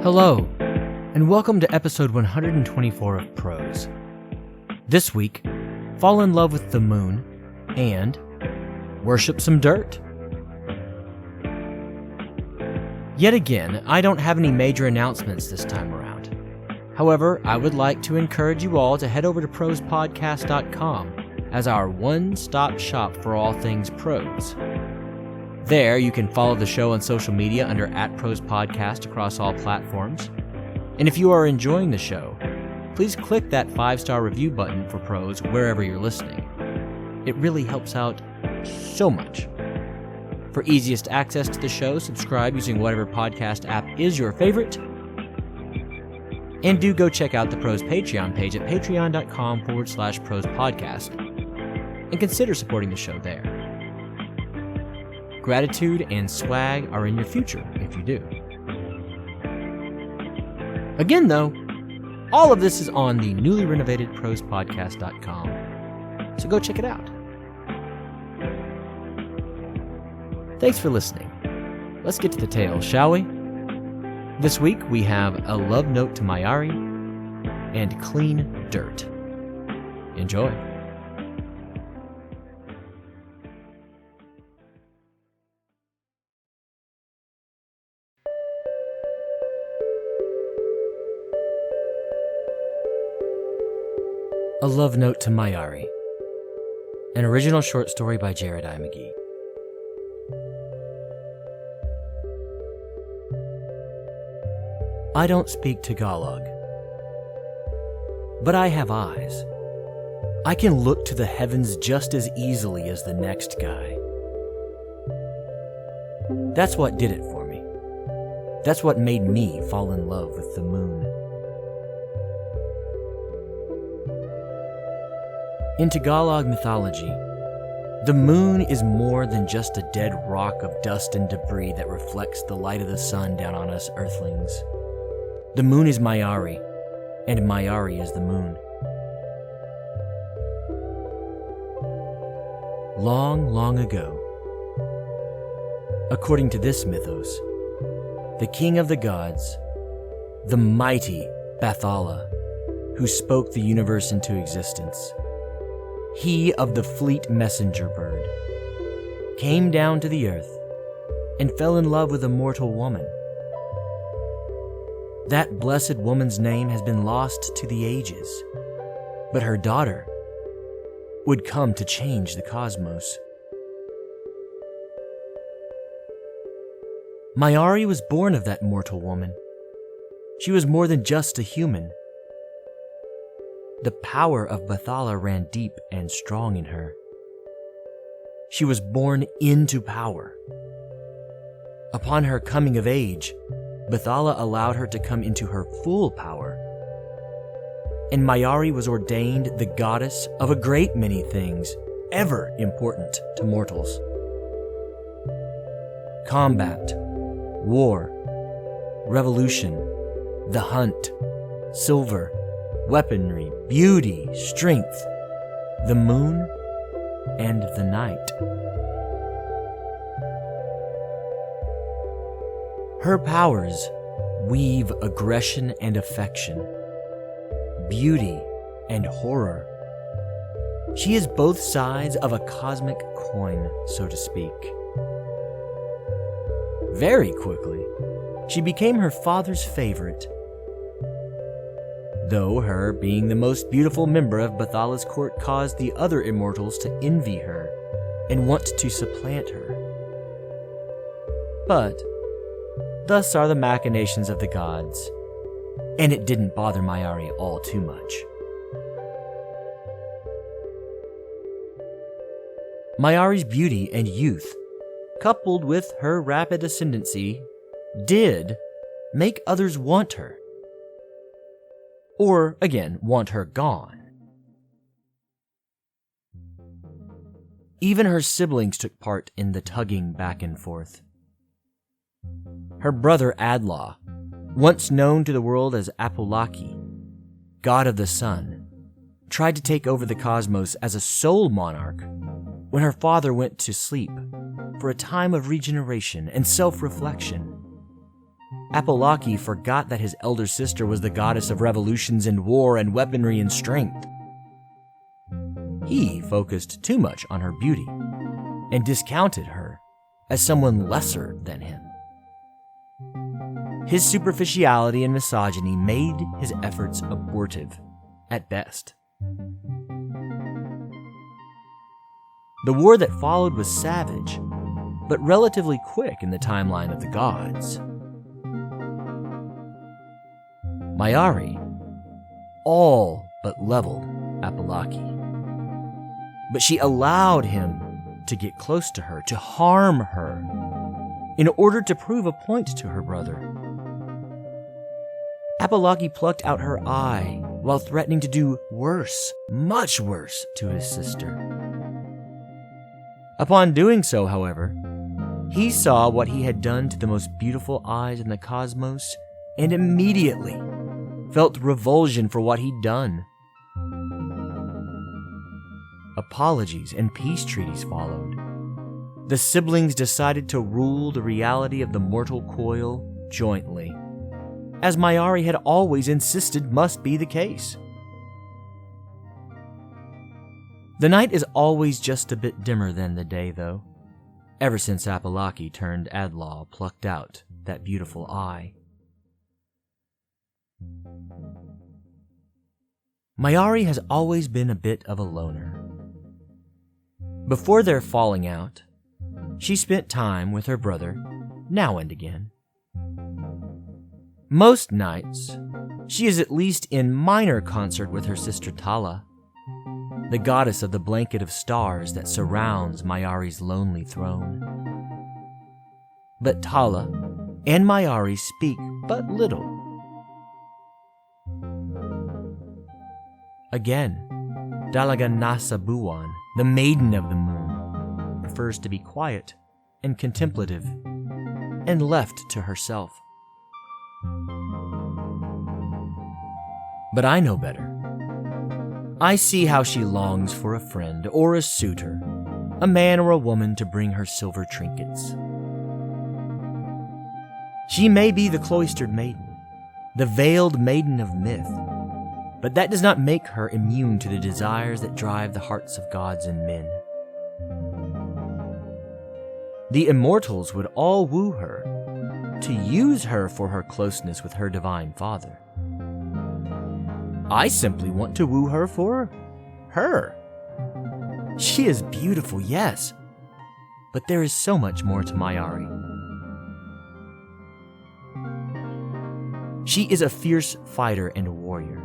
Hello, and welcome to episode 124 of Prose. This week, fall in love with the moon and worship some dirt. Yet again, I don't have any major announcements this time around. However, I would like to encourage you all to head over to prosepodcast.com as our one-stop shop for all things prose. There, you can follow the show on social media under @ProsePodcast across all platforms. And if you are enjoying the show, please click that 5-star review button for Prose wherever you're listening. It really helps out so much. For easiest access to the show, subscribe using whatever podcast app is your favorite. And do go check out the Prose Patreon page at patreon.com/prosepodcast and consider supporting the show there. Gratitude and swag are in your future if you do. Again, though, all of this is on the newly renovated prosepodcast.com, so go check it out. Thanks for listening. Let's get to the tale, shall we? This week we have A Love Note to Mayari and Clean Dirt. Enjoy. A Love Note to Mayari, an original short story by Jared I. McGee. I don't speak Tagalog, but I have eyes. I can look to the heavens just as easily as the next guy. That's what did it for me. That's what made me fall in love with the moon. In Tagalog mythology, the moon is more than just a dead rock of dust and debris that reflects the light of the sun down on us earthlings. The moon is Mayari, and Mayari is the moon. Long, long ago, according to this mythos, the king of the gods, the mighty Bathala, who spoke the universe into existence, he of the fleet messenger bird, came down to the earth and fell in love with a mortal woman. That blessed woman's name has been lost to the ages, but her daughter would come to change the cosmos. Mayari was born of that mortal woman. She was more than just a human. The power of Bathala ran deep and strong in her. She was born into power. Upon her coming of age, Bathala allowed her to come into her full power. And Mayari was ordained the goddess of a great many things ever important to mortals. Combat, war, revolution, the hunt, silver, weaponry, beauty, strength, the moon, and the night. Her powers weave aggression and affection, beauty and horror. She is both sides of a cosmic coin, so to speak. Very quickly, she became her father's favorite, though her being the most beautiful member of Bathala's court caused the other immortals to envy her and want to supplant her. But thus are the machinations of the gods, and it didn't bother Mayari all too much. Mayari's beauty and youth, coupled with her rapid ascendancy, did make others want her. Or, again, want her gone. Even her siblings took part in the tugging back and forth. Her brother Adlaw, once known to the world as Apolaki, god of the sun, tried to take over the cosmos as a sole monarch when her father went to sleep for a time of regeneration and self-reflection. Apolaki forgot that his elder sister was the goddess of revolutions and war and weaponry and strength. He focused too much on her beauty and discounted her as someone lesser than him. His superficiality and misogyny made his efforts abortive, at best. The war that followed was savage, but relatively quick in the timeline of the gods. Mayari all but leveled Apolaki, but she allowed him to get close to her, to harm her, in order to prove a point to her brother. Apolaki plucked out her eye while threatening to do worse, much worse, to his sister. Upon doing so, however, he saw what he had done to the most beautiful eyes in the cosmos and immediately felt revulsion for what he'd done. Apologies and peace treaties followed. The siblings decided to rule the reality of the mortal coil jointly, as Mayari had always insisted must be the case. The night is always just a bit dimmer than the day, though, ever since Apolaki turned Adlaw plucked out that beautiful eye. Mayari has always been a bit of a loner. Before their falling out, she spent time with her brother, now and again. Most nights, she is at least in minor concert with her sister Tala, the goddess of the blanket of stars that surrounds Mayari's lonely throne. But Tala and Mayari speak but little. Again, Dalaganasa Buwan, the Maiden of the Moon, prefers to be quiet and contemplative and left to herself. But I know better. I see how she longs for a friend or a suitor, a man or a woman to bring her silver trinkets. She may be the cloistered maiden, the veiled maiden of myth, but that does not make her immune to the desires that drive the hearts of gods and men. The immortals would all woo her, to use her for her closeness with her divine father. I simply want to woo her for her. She is beautiful, yes, but there is so much more to Mayari. She is a fierce fighter and warrior.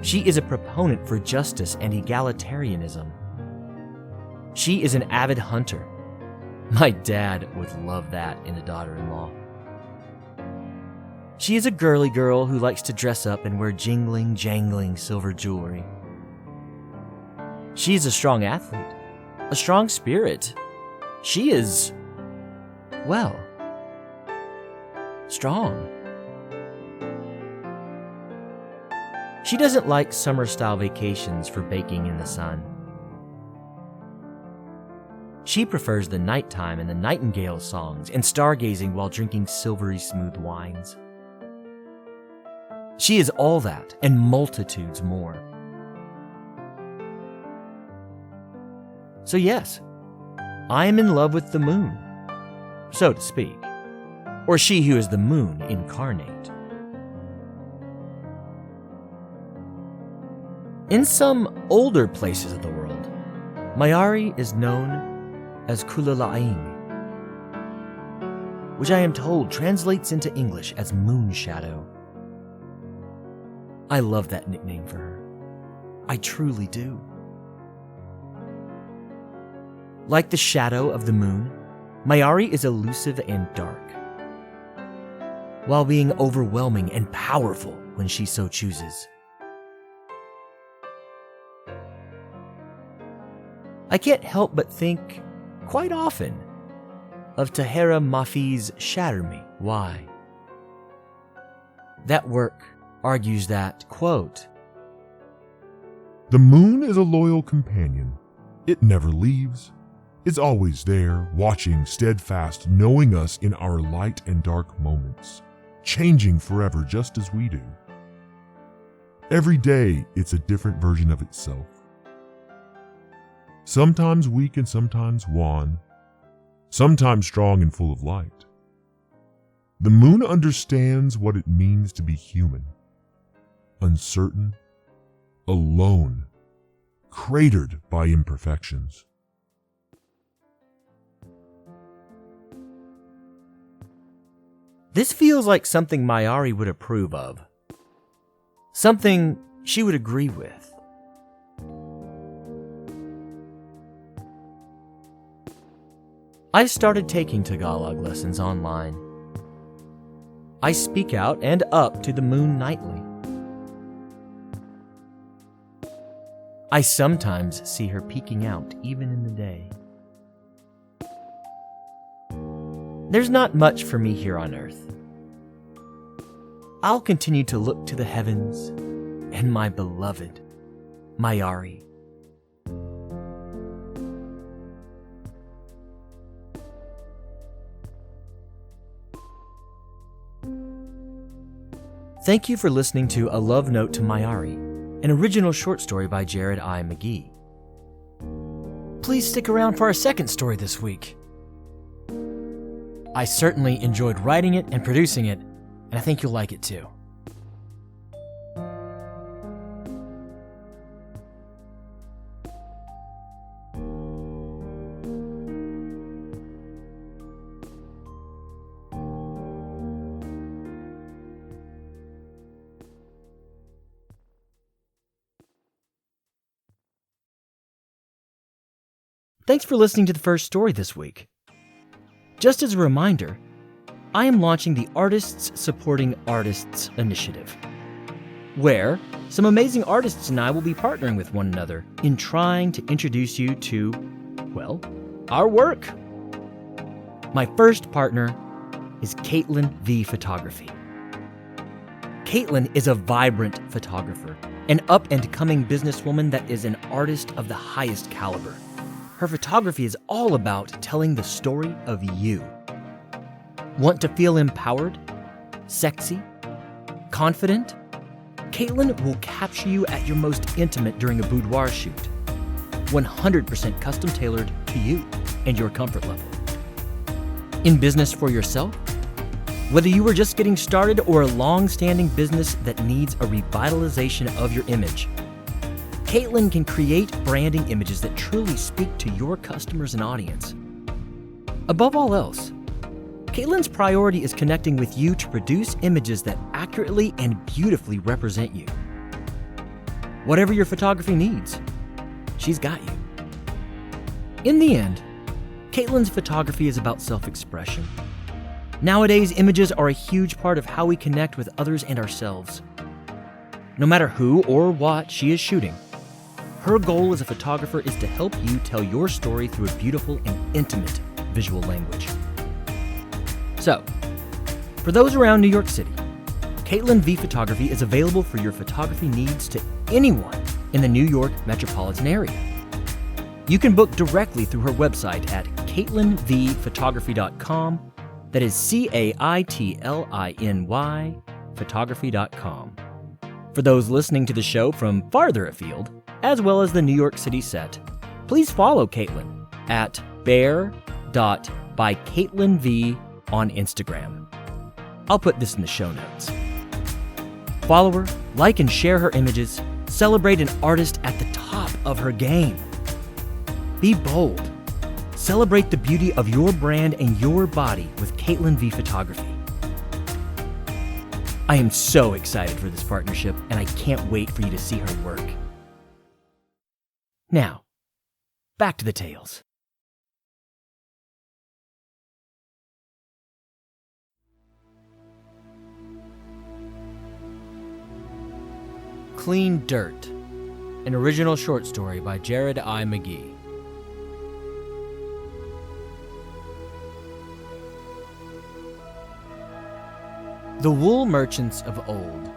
She is a proponent for justice and egalitarianism. She is an avid hunter. My dad would love that in a daughter-in-law. She is a girly girl who likes to dress up and wear jingling, jangling silver jewelry. She is a strong athlete, a strong spirit. She is, well, strong. She doesn't like summer-style vacations for baking in the sun. She prefers the nighttime and the nightingale songs and stargazing while drinking silvery smooth wines. She is all that and multitudes more. So yes, I am in love with the moon, so to speak, or she who is the moon incarnate. In some older places of the world, Mayari is known as Kulala'ing, which I am told translates into English as moon shadow. I love that nickname for her. I truly do. Like the shadow of the moon, Mayari is elusive and dark, while being overwhelming and powerful when she so chooses. I can't help but think, quite often, of Tahera Mafi's Shatter Me. Why? That work argues that, quote, "The moon is a loyal companion. It never leaves. is always there, watching steadfast, knowing us in our light and dark moments, changing forever just as we do. Every day, it's a different version of itself. Sometimes weak and sometimes wan, sometimes strong and full of light. The moon understands what it means to be human, uncertain, alone, cratered by imperfections. This feels like something Mayari would approve of. Something she would agree with. I started taking Tagalog lessons online. I speak out and up to the moon nightly. I sometimes see her peeking out even in the day. There's not much for me here on Earth. I'll continue to look to the heavens and my beloved Mayari. Thank you for listening to A Love Note to Mayari, an original short story by Jared I. McGee. Please stick around for our second story this week. I certainly enjoyed writing it and producing it, and I think you'll like it too. Thanks for listening to the first story this week. Just as a reminder, I am launching the Artists Supporting Artists initiative, where some amazing artists and I will be partnering with one another in trying to introduce you to, well, our work. My first partner is Caitlin V Photography. Caitlin is a vibrant photographer, an up-and-coming businesswoman that is an artist of the highest caliber. Her photography is all about telling the story of you. Want to feel empowered, sexy, confident? Caitlin will capture you at your most intimate during a boudoir shoot. 100% custom tailored to you and your comfort level. In business for yourself? Whether you are just getting started or a long-standing business that needs a revitalization of your image, Caitlin can create branding images that truly speak to your customers and audience. Above all else, Caitlin's priority is connecting with you to produce images that accurately and beautifully represent you. Whatever your photography needs, she's got you. In the end, Caitlin's photography is about self-expression. Nowadays, images are a huge part of how we connect with others and ourselves. No matter who or what she is shooting, her goal as a photographer is to help you tell your story through a beautiful and intimate visual language. So, for those around New York City, Caitlin V Photography is available for your photography needs to anyone in the New York metropolitan area. You can book directly through her website at caitlinvphotography.com. That is CAITLINY photography.com. For those listening to the show from farther afield, as well as the New York City set, please follow Caitlin at bear.bycaitlinv on Instagram. I'll put this in the show notes. Follow her, like and share her images, celebrate an artist at the top of her game. Be bold. Celebrate the beauty of your brand and your body with Caitlin V Photography. I am so excited for this partnership, and I can't wait for you to see her work. Now, back to the tales. Clean Dirt, an original short story by Jared I. McGee. The wool merchants of old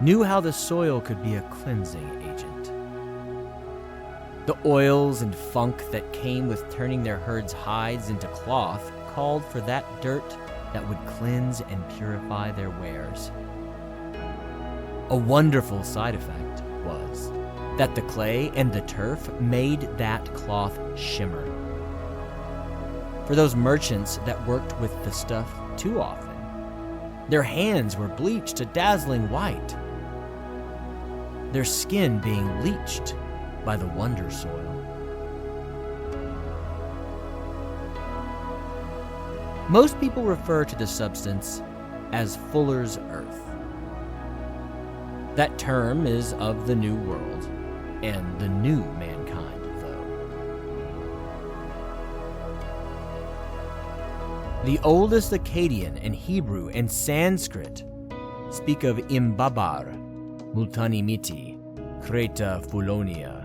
knew how the soil could be a cleansing agent. The oils and funk that came with turning their herds' hides into cloth called for that dirt that would cleanse and purify their wares. A wonderful side effect was that the clay and the turf made that cloth shimmer. For those merchants that worked with the stuff too often, their hands were bleached a dazzling white, their skin being bleached by the wonder soil. Most people refer to the substance as Fuller's Earth. That term is of the New World and the new mankind, though. The oldest Akkadian and Hebrew and Sanskrit speak of Imbabar, Multani Miti, Kreta Fulonia,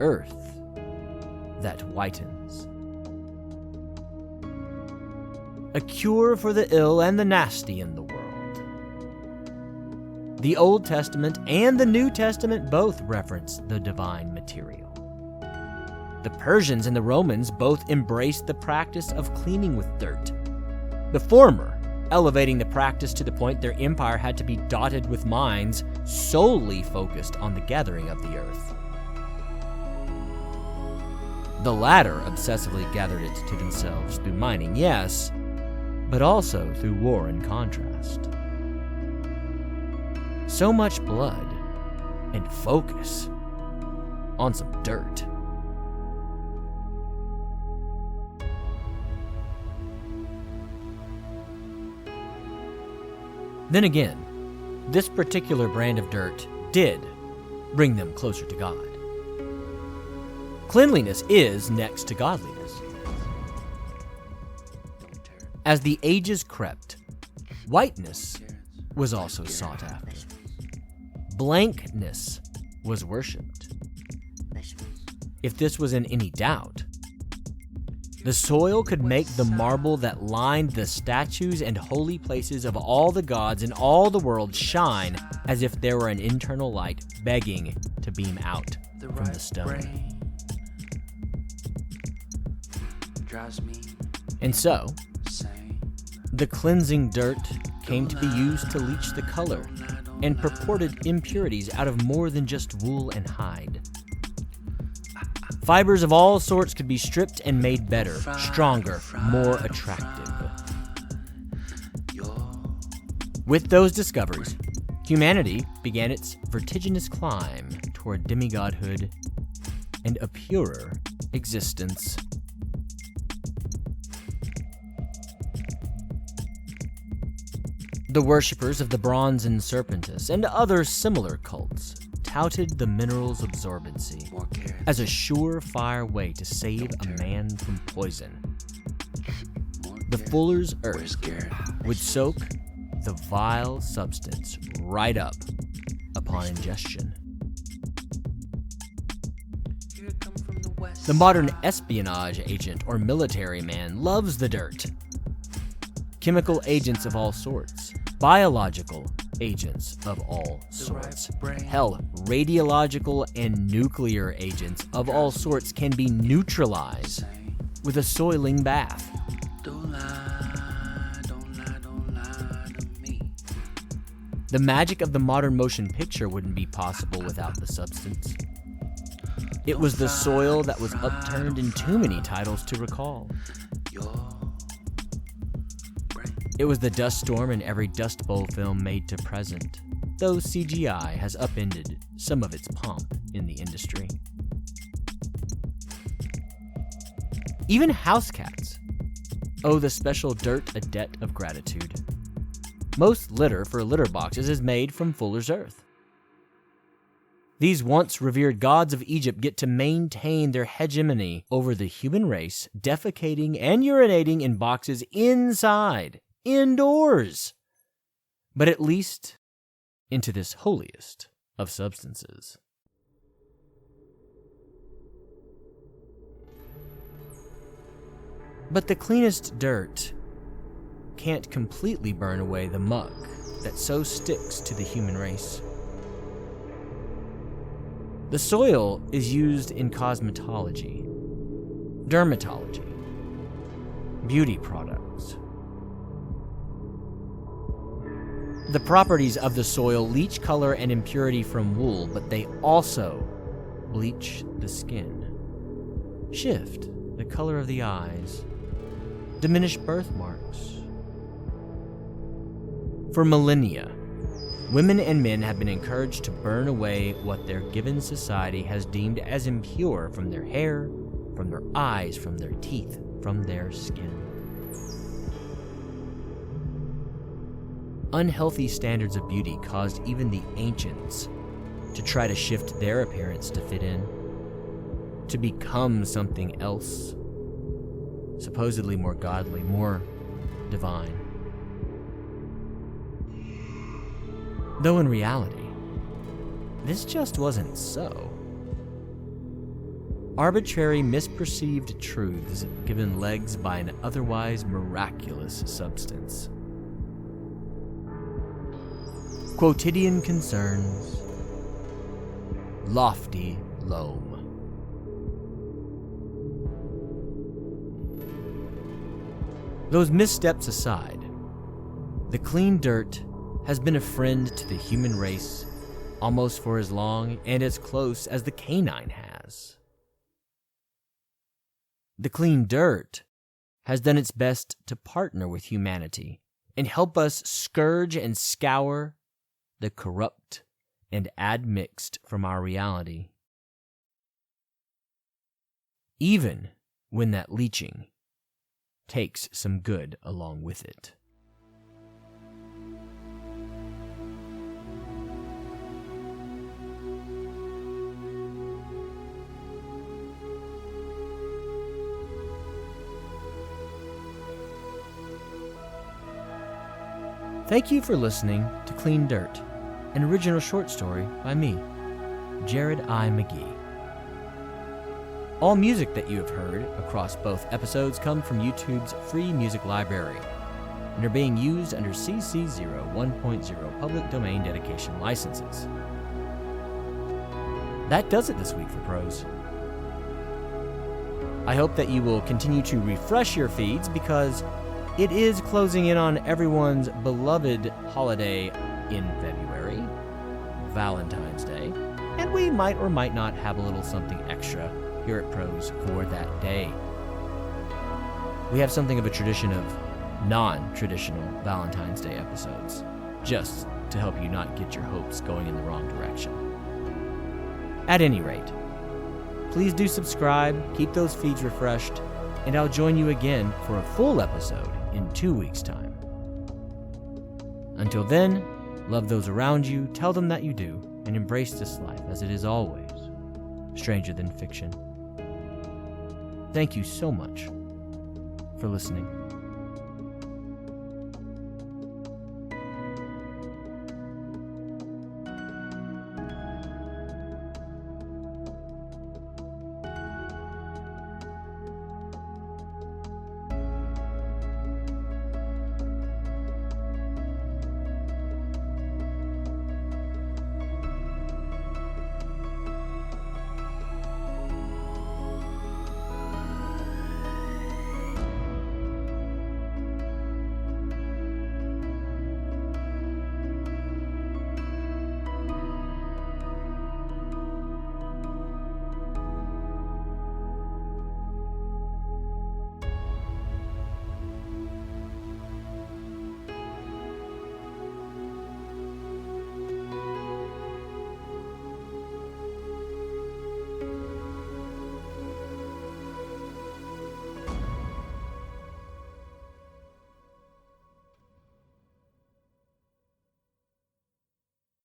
earth that whitens. A cure for the ill and the nasty in the world. The Old Testament and the New Testament both reference the divine material. The Persians and the Romans both embraced the practice of cleaning with dirt. The former elevating the practice to the point their empire had to be dotted with mines solely focused on the gathering of the earth. The latter obsessively gathered it to themselves through mining, yes, but also through war and contrast. So much blood and focus on some dirt. Then again, this particular brand of dirt did bring them closer to God. Cleanliness is next to godliness. As the ages crept, whiteness was also sought after. Blankness was worshipped. If this was in any doubt, the soil could make the marble that lined the statues and holy places of all the gods in all the world shine as if there were an internal light begging to beam out from the stone. And so, the cleansing dirt came to be used to leach the color and purported impurities out of more than just wool and hide. Fibers of all sorts could be stripped and made better, stronger, more attractive. With those discoveries, humanity began its vertiginous climb toward demigodhood and a purer existence. The worshippers of the Bronzan Serpentis and other similar cults touted the mineral's absorbency as a surefire way to save a man from poison. The Fuller's Earth would soak the vile substance right up upon ingestion. The modern espionage agent or military man loves the dirt. Chemical agents of all sorts, biological agents of all sorts, hell, radiological and nuclear agents of all sorts can be neutralized with a soiling bath. The magic of the modern motion picture wouldn't be possible without the substance. It was the soil that was upturned in too many titles to recall. It was the dust storm in every Dust Bowl film made to present, though CGI has upended some of its pomp in the industry. Even house cats owe the special dirt a debt of gratitude. Most litter for litter boxes is made from Fuller's Earth. These once revered gods of Egypt get to maintain their hegemony over the human race, defecating and urinating in boxes indoors, but at least into this holiest of substances. But the cleanest dirt can't completely burn away the muck that so sticks to the human race. The soil is used in cosmetology, dermatology, beauty products. The properties of the soil leach color and impurity from wool, but they also bleach the skin, shift the color of the eyes, diminish birthmarks. For millennia, women and men have been encouraged to burn away what their given society has deemed as impure from their hair, from their eyes, from their teeth, from their skin. Unhealthy standards of beauty caused even the ancients to try to shift their appearance to fit in, to become something else, supposedly more godly, more divine. Though in reality, this just wasn't so. Arbitrary, misperceived truths given legs by an otherwise miraculous substance. Quotidian concerns, lofty loam. Those missteps aside, the clean dirt has been a friend to the human race almost for as long and as close as the canine has. The clean dirt has done its best to partner with humanity and help us scourge and scour the corrupt and admixed from our reality, even when that leaching takes some good along with it. Thank you for listening to Clean Dirt, an original short story by me, Jared I. McGee. All music that you have heard across both episodes come from YouTube's free music library and are being used under CC 01.0 public domain dedication licenses. That does it this week for Prose. I hope that you will continue to refresh your feeds because it is closing in on everyone's beloved holiday in February, Valentine's Day, and we might or might not have a little something extra here at Prose for that day. We have something of a tradition of non-traditional Valentine's Day episodes, just to help you not get your hopes going in the wrong direction. At any rate, please do subscribe, keep those feeds refreshed, and I'll join you again for a full episode in 2 weeks' time. Until then, love those around you, tell them that you do, and embrace this life as it is always stranger than fiction. Thank you so much for listening.